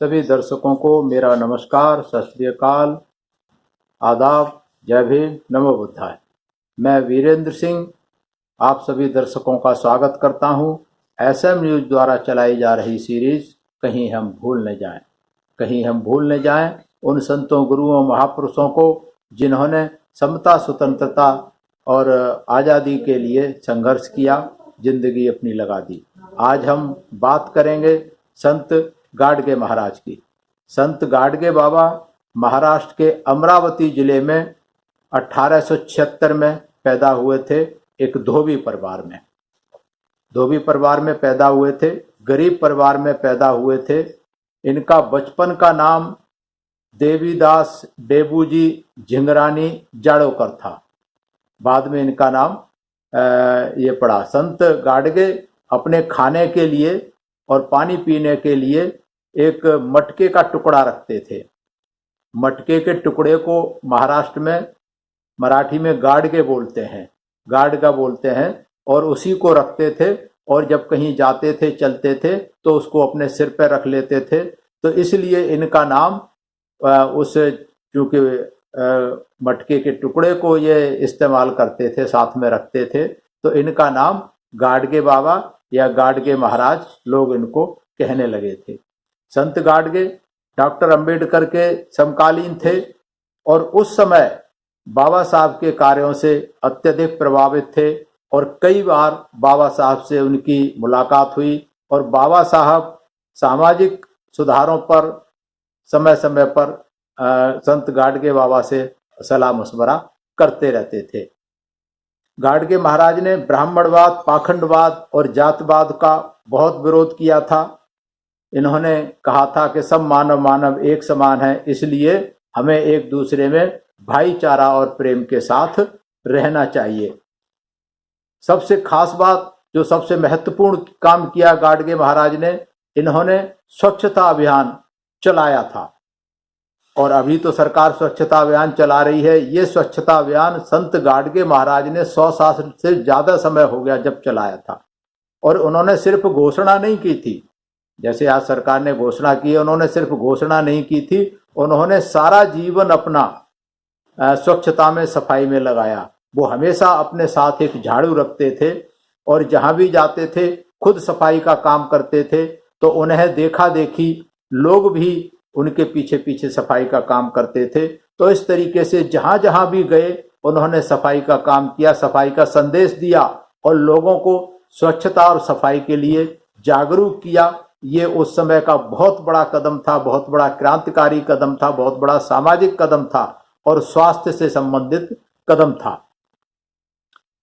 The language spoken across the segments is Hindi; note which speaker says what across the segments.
Speaker 1: सभी दर्शकों को मेरा नमस्कार, सत श्री अकाल, आदाब, जय भीम, नमो बुद्धाय। मैं वीरेंद्र सिंह आप सभी दर्शकों का स्वागत करता हूं। एसएम न्यूज द्वारा चलाई जा रही सीरीज कहीं हम भूल न जाएं। कहीं हम भूल न जाएं उन संतों, गुरुओं, महापुरुषों को जिन्होंने समता, स्वतंत्रता और आज़ादी के लिए संघर्ष किया, जिंदगी अपनी लगा दी। आज हम बात करेंगे संत गाडगे महाराज की। संत गाडगे बाबा महाराष्ट्र के अमरावती जिले में 1876 में पैदा हुए थे। एक धोबी परिवार में पैदा हुए थे, गरीब परिवार में पैदा हुए थे। इनका बचपन का नाम देवीदास डेबूजी झिंगरानी जाड़ोकर था। बाद में इनका नाम ये पड़ा। संत गाडगे अपने खाने के लिए और पानी पीने के लिए एक मटके का टुकड़ा रखते थे। मटके के टुकड़े को महाराष्ट्र में, मराठी में गाडगे बोलते हैं, गाडगा बोलते हैं, और उसी को रखते थे। और जब कहीं जाते थे, चलते थे, तो उसको अपने सिर पर रख लेते थे। तो इसलिए इनका नाम चूंकि मटके के टुकड़े को ये इस्तेमाल करते थे, साथ में रखते थे, तो इनका नाम गाडगे बाबा या गाडगे महाराज लोग इनको कहने लगे थे। संत गाडगे डॉक्टर अंबेडकर के समकालीन थे और उस समय बाबा साहब के कार्यों से अत्यधिक प्रभावित थे और कई बार बाबा साहब से उनकी मुलाकात हुई और बाबा साहब सामाजिक सुधारों पर समय समय पर संत गाडगे बाबा से सलाह मशवरा करते रहते थे। गाडगे महाराज ने ब्राह्मणवाद, पाखंडवाद और जातवाद का बहुत विरोध किया था। इन्होंने कहा था कि सब मानव एक समान है, इसलिए हमें एक दूसरे में भाईचारा और प्रेम के साथ रहना चाहिए। सबसे खास बात, जो सबसे महत्वपूर्ण काम किया गाडगे महाराज ने, इन्होंने स्वच्छता अभियान चलाया था। और अभी तो सरकार स्वच्छता अभियान चला रही है। ये स्वच्छता अभियान संत गाडगे महाराज ने 100 साल से ज्यादा समय हो गया जब चलाया था। और उन्होंने सिर्फ घोषणा नहीं की थी, जैसे आज सरकार ने घोषणा की है, उन्होंने सिर्फ घोषणा नहीं की थी, उन्होंने सारा जीवन अपना स्वच्छता में, सफाई में लगाया। वो हमेशा अपने साथ एक झाड़ू रखते थे और जहां भी जाते थे खुद सफाई का काम करते थे। तो उन्हें देखा देखी लोग भी उनके पीछे पीछे सफाई का काम करते थे। तो इस तरीके से जहां जहां भी गए उन्होंने सफाई का काम किया, सफाई का संदेश दिया और लोगों को स्वच्छता और सफाई के लिए जागरूक किया। ये उस समय का बहुत बड़ा कदम था, बहुत बड़ा क्रांतिकारी कदम था, बहुत बड़ा सामाजिक कदम था और स्वास्थ्य से संबंधित कदम था।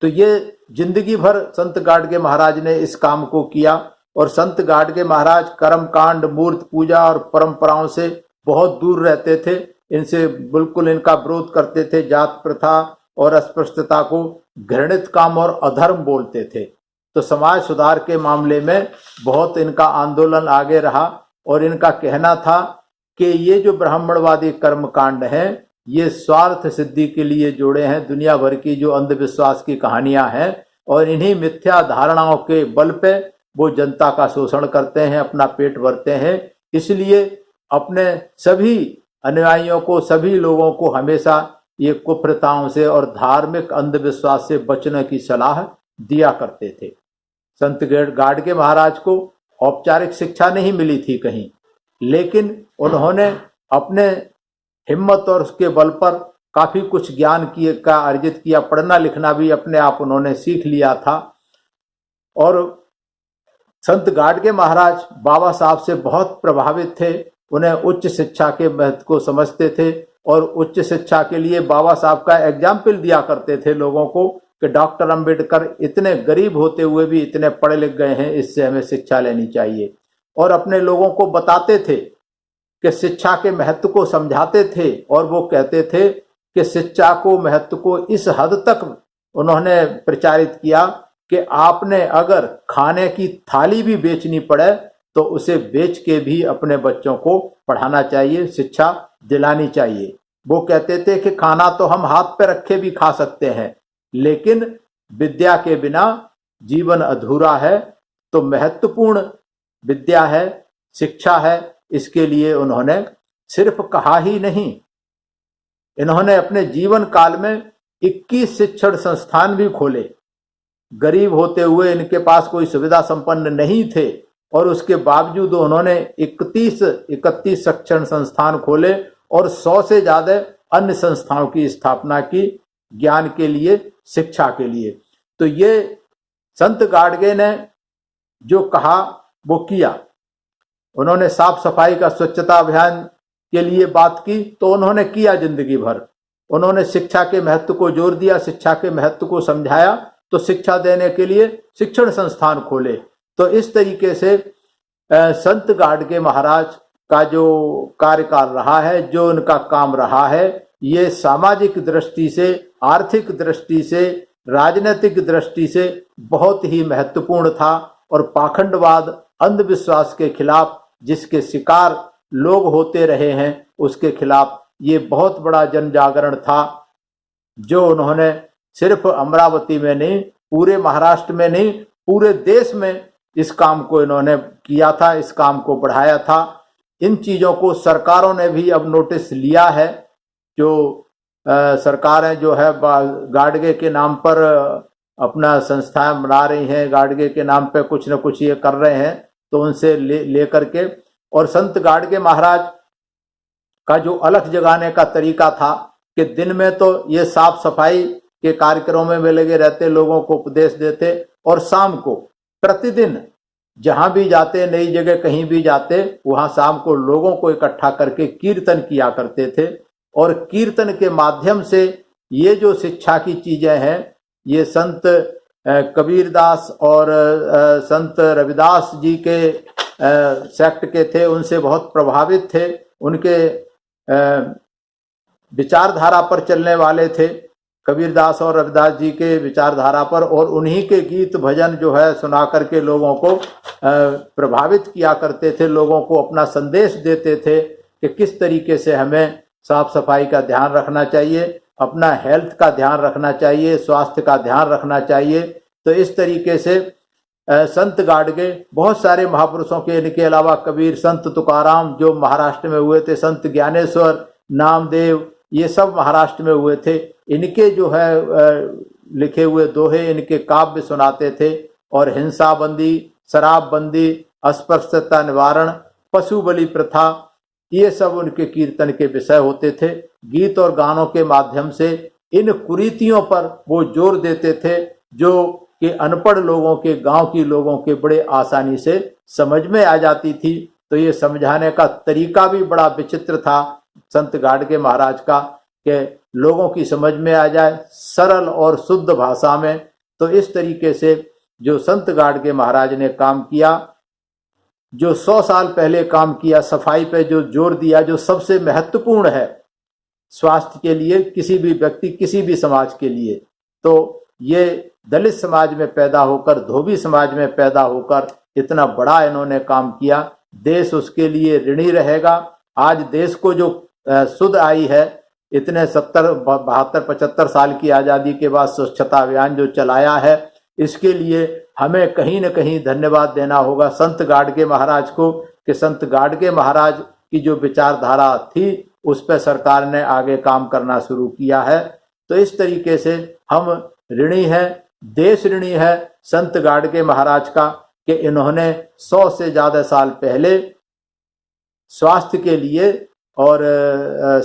Speaker 1: तो ये जिंदगी भर संत गाडगे महाराज ने इस काम को किया। और संत गाडगे महाराज कर्मकांड, मूर्त पूजा और परंपराओं से बहुत दूर रहते थे। इनसे बिल्कुल इनका विरोध करते थे। जात प्रथा और अस्पृश्यता को घृणित काम और अधर्म बोलते थे। तो समाज सुधार के मामले में बहुत इनका आंदोलन आगे रहा और इनका कहना था कि ये जो ब्राह्मणवादी कर्मकांड हैं, ये स्वार्थ सिद्धि के लिए जोड़े हैं। दुनिया भर की जो अंधविश्वास की कहानियां हैं और इन्हीं मिथ्या धारणाओं के बल पे वो जनता का शोषण करते हैं, अपना पेट भरते हैं। इसलिए अपने सभी अनुयायियों को, सभी लोगों को हमेशा ये कुप्रथाओं से और धार्मिक अंधविश्वास से बचने की सलाह दिया करते थे। संत गाडगे महाराज को औपचारिक शिक्षा नहीं मिली थी कहीं, लेकिन उन्होंने अपने हिम्मत और उसके बल पर काफी कुछ ज्ञान का अर्जित किया। पढ़ना लिखना भी अपने आप उन्होंने सीख लिया था। और संत गाडगे महाराज बाबा साहब से बहुत प्रभावित थे। उन्हें उच्च शिक्षा के महत्व को समझते थे और उच्च शिक्षा के लिए बाबा साहब का एग्जाम्पल दिया करते थे लोगों को कि डॉक्टर अंबेडकर इतने गरीब होते हुए भी इतने पढ़े लिख गए हैं, इससे हमें शिक्षा लेनी चाहिए। और अपने लोगों को बताते थे कि शिक्षा के महत्व को समझाते थे। और वो कहते थे कि शिक्षा को, महत्व को इस हद तक उन्होंने प्रचारित किया कि आपने अगर खाने की थाली भी बेचनी पड़े तो उसे बेच के भी अपने बच्चों को पढ़ाना चाहिए, शिक्षा दिलानी चाहिए। वो कहते थे कि खाना तो हम हाथ पे रखे भी खा सकते हैं, लेकिन विद्या के बिना जीवन अधूरा है। तो महत्वपूर्ण विद्या है, शिक्षा है, इसके लिए उन्होंने सिर्फ कहा ही नहीं, इन्होंने अपने जीवन काल में 21 शिक्षण संस्थान भी खोले। गरीब होते हुए इनके पास कोई सुविधा संपन्न नहीं थे और उसके बावजूद उन्होंने 31 शिक्षण संस्थान खोले और 100 से ज्यादा अन्य संस्थाओं की स्थापना की, ज्ञान के लिए, शिक्षा के लिए। तो ये संत गाडगे ने जो कहा वो किया। उन्होंने साफ सफाई का स्वच्छता अभियान के लिए बात की तो उन्होंने किया जिंदगी भर। उन्होंने शिक्षा के महत्व को जोर दिया, शिक्षा के महत्व को समझाया, तो शिक्षा देने के लिए शिक्षण संस्थान खोले। तो इस तरीके से संत गाडगे महाराज का जो कार्यकाल रहा है, जो उनका काम रहा है, ये सामाजिक दृष्टि से, आर्थिक दृष्टि से, राजनीतिक दृष्टि से बहुत ही महत्वपूर्ण था। और पाखंडवाद, अंधविश्वास के खिलाफ जिसके शिकार लोग होते रहे हैं, उसके खिलाफ ये बहुत बड़ा जन जागरण था, जो उन्होंने सिर्फ अमरावती में नहीं, पूरे महाराष्ट्र में नहीं, पूरे देश में इस काम को इन्होंने किया था, इस काम को बढ़ाया था। इन चीजों को सरकारों ने भी अब नोटिस लिया है। जो सरकारें जो है गाडगे के नाम पर अपना संस्थाएं बना रही हैं, गाडगे के नाम पे कुछ न कुछ ये कर रहे हैं, तो उनसे ले करके। और संत गाडगे महाराज का जो अलख जगाने का तरीका था कि दिन में तो ये साफ सफाई के कार्यक्रमों में लगे रहते, लोगों को उपदेश देते, और शाम को प्रतिदिन जहां भी जाते, नई जगह कहीं भी जाते, वहां शाम को लोगों को इकट्ठा करके कीर्तन किया करते थे। और कीर्तन के माध्यम से ये जो शिक्षा की चीजें हैं, ये संत कबीरदास और संत रविदास जी के सेक्ट के थे, उनसे बहुत प्रभावित थे, उनके विचारधारा पर चलने वाले थे, कबीरदास और रविदास जी के विचारधारा पर। और उन्हीं के गीत भजन जो है सुना करके लोगों को प्रभावित किया करते थे, लोगों को अपना संदेश देते थे कि किस तरीके से हमें साफ सफाई का ध्यान रखना चाहिए, अपना हेल्थ का ध्यान रखना चाहिए, स्वास्थ्य का ध्यान रखना चाहिए। तो इस तरीके से संत गाडगे, बहुत सारे महापुरुषों के, इनके अलावा कबीर, संत तुकाराम जो महाराष्ट्र में हुए थे, संत ज्ञानेश्वर, नामदेव, ये सब महाराष्ट्र में हुए थे। इनके जो है लिखे हुए दोहे, इनके काव्य सुनाते थे। और हिंसा बंदी, शराब बंदी, अस्पृश्यता निवारण, पशु बलि प्रथा, ये सब उनके कीर्तन के विषय होते थे। गीत और गानों के माध्यम से इन कुरीतियों पर वो जोर देते थे, जो कि अनपढ़ लोगों के, गांव के लोगों के बड़े आसानी से समझ में आ जाती थी। तो ये समझाने का तरीका भी बड़ा विचित्र था संत गाडगे महाराज का, कि लोगों की समझ में आ जाए सरल और शुद्ध भाषा में। तो इस तरीके से जो संत गाडगे महाराज ने काम किया, जो 100 साल पहले काम किया, सफाई पे जो जोर दिया, जो सबसे महत्वपूर्ण है स्वास्थ्य के लिए, किसी भी व्यक्ति, किसी भी समाज के लिए, तो ये दलित समाज में पैदा होकर, धोबी समाज में पैदा होकर इतना बड़ा इन्होंने काम किया। देश उसके लिए ऋणी रहेगा। आज देश को जो सुध आई है, इतने 70, 72, 75 साल की आज़ादी के बाद स्वच्छता अभियान जो चलाया है, इसके लिए हमें कहीं न कहीं धन्यवाद देना होगा संत गाडगे महाराज को, कि संत गाडगे महाराज की जो विचारधारा थी, उस पर सरकार ने आगे काम करना शुरू किया है। तो इस तरीके से हम ऋणी हैं, देश ऋणी है संत गाडगे महाराज का, कि इन्होंने 100 से ज्यादा साल पहले स्वास्थ्य के लिए और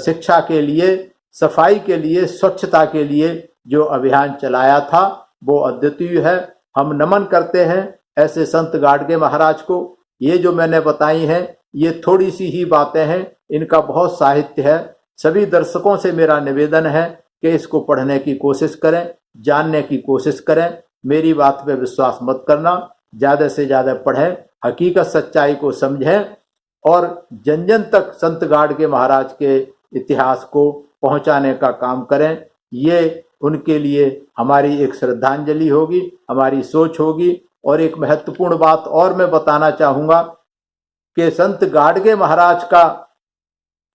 Speaker 1: शिक्षा के लिए, सफाई के लिए, स्वच्छता के लिए जो अभियान चलाया था, वो अद्वितीय है। हम नमन करते हैं ऐसे संत गाडगे महाराज को। ये जो मैंने बताई हैं, ये थोड़ी सी ही बातें हैं, इनका बहुत साहित्य है। सभी दर्शकों से मेरा निवेदन है कि इसको पढ़ने की कोशिश करें, जानने की कोशिश करें। मेरी बात पे विश्वास मत करना, ज़्यादा से ज़्यादा पढ़ें, हकीकत सच्चाई को समझें और जन जन तक संत गाडगे महाराज के इतिहास को पहुंचाने का काम करें। ये उनके लिए हमारी एक श्रद्धांजलि होगी, हमारी सोच होगी। और एक महत्वपूर्ण बात और मैं बताना चाहूँगा कि संत गाडगे महाराज का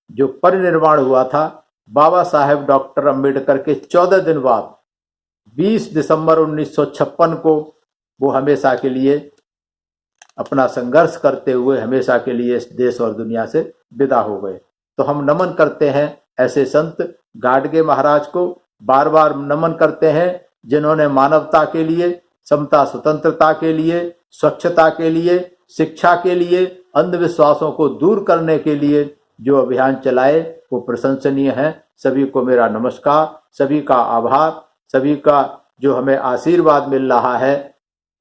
Speaker 1: जो परिनिर्वाण हुआ था, बाबा साहेब डॉक्टर अंबेडकर के 14 दिन बाद 20 दिसंबर 1956 को वो हमेशा के लिए अपना संघर्ष करते हुए हमेशा के लिए इस देश और दुनिया से विदा हो गए। तो हम नमन करते हैं ऐसे संत गाडगे महाराज को, बार बार नमन करते हैं जिन्होंने मानवता के लिए, समता स्वतंत्रता के लिए, स्वच्छता के लिए, शिक्षा के लिए, अंधविश्वासों को दूर करने के लिए जो अभियान चलाए वो प्रशंसनीय है। सभी को मेरा नमस्कार, सभी का आभार, सभी का जो हमें आशीर्वाद मिल रहा है।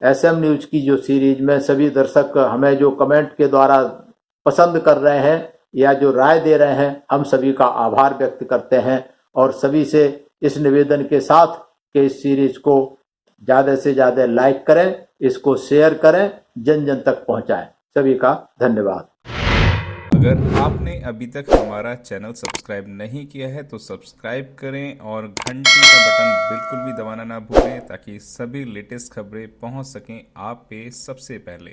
Speaker 1: एसएम न्यूज की जो सीरीज में सभी दर्शक हमें जो कमेंट के द्वारा पसंद कर रहे हैं या जो राय दे रहे हैं, हम सभी का आभार व्यक्त करते हैं और सभी से इस निवेदन के साथ कि इस सीरीज को ज़्यादा से ज़्यादा लाइक करें, इसको शेयर करें, जन जन तक पहुंचाएं। सभी का धन्यवाद।
Speaker 2: अगर आपने अभी तक हमारा चैनल सब्सक्राइब नहीं किया है तो सब्सक्राइब करें और घंटी का बटन बिल्कुल भी दबाना ना भूलें ताकि सभी लेटेस्ट खबरें पहुंच सकें आप पे सबसे पहले।